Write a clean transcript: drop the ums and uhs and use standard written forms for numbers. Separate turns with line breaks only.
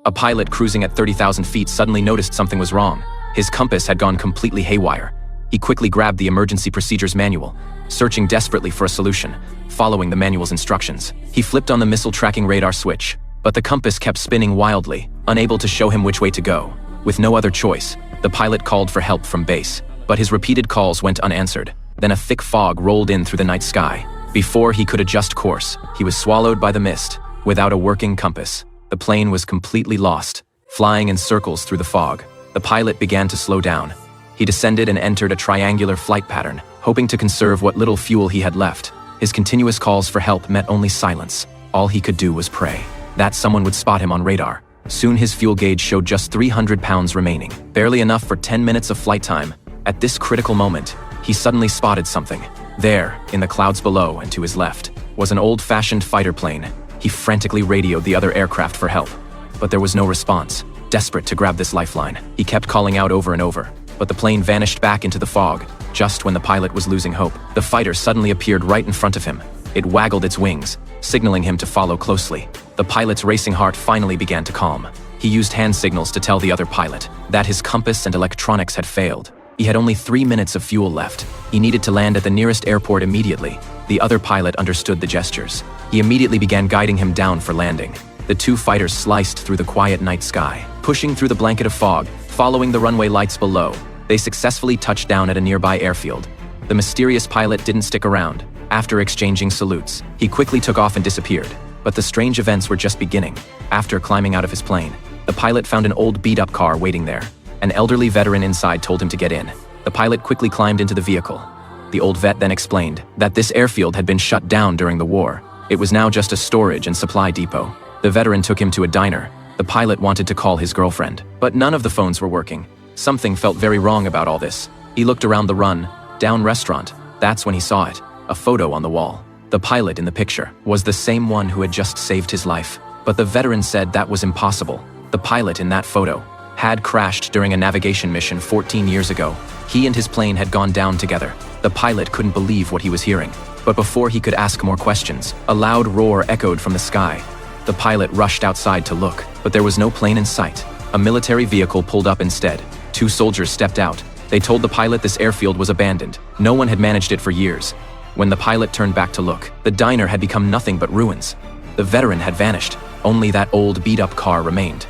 A pilot cruising at 30,000 feet suddenly noticed something was wrong. His compass had gone completely haywire. He quickly grabbed the emergency procedures manual, searching desperately for a solution, following the manual's instructions. He flipped on the missile tracking radar switch, but the compass kept spinning wildly, unable to show him which way to go. With no other choice, the pilot called for help from base, but his repeated calls went unanswered. Then a thick fog rolled in through the night sky. Before he could adjust course, he was swallowed by the mist. Without a working compass, the plane was completely lost, flying in circles through the fog. The pilot began to slow down. He descended and entered a triangular flight pattern, hoping to conserve what little fuel he had left. His continuous calls for help met only silence. All he could do was pray that someone would spot him on radar. Soon his fuel gauge showed just 300 pounds remaining, barely enough for 10 minutes of flight time. At this critical moment, he suddenly spotted something. There, in the clouds below and to his left, was an old-fashioned fighter plane. He frantically radioed the other aircraft for help, but there was no response. Desperate to grab this lifeline, he kept calling out over and over, but the plane vanished back into the fog. Just when the pilot was losing hope, the fighter suddenly appeared right in front of him. It waggled its wings, signaling him to follow closely. The pilot's racing heart finally began to calm. He used hand signals to tell the other pilot that his compass and electronics had failed. He had only 3 minutes of fuel left. He needed to land at the nearest airport immediately. The other pilot understood the gestures. He immediately began guiding him down for landing. The two fighters sliced through the quiet night sky, pushing through the blanket of fog, following the runway lights below. They successfully touched down at a nearby airfield. The mysterious pilot didn't stick around. After exchanging salutes, he quickly took off and disappeared. But the strange events were just beginning. After climbing out of his plane, the pilot found an old beat-up car waiting there. An elderly veteran inside told him to get in. The pilot quickly climbed into the vehicle. The old vet then explained that this airfield had been shut down during the war. It was now just a storage and supply depot. The veteran took him to a diner. The pilot wanted to call his girlfriend, but none of the phones were working. Something felt very wrong about all this. He looked around the run-down restaurant. That's when he saw it, a photo on the wall. The pilot in the picture was the same one who had just saved his life. But the veteran said that was impossible. The pilot in that photo had crashed during a navigation mission 14 years ago. He and his plane had gone down together. The pilot couldn't believe what he was hearing. But before he could ask more questions, a loud roar echoed from the sky. The pilot rushed outside to look, but there was no plane in sight. A military vehicle pulled up instead. 2 soldiers stepped out. They told the pilot this airfield was abandoned. No one had managed it for years. When the pilot turned back to look, the diner had become nothing but ruins. The veteran had vanished. Only that old beat-up car remained.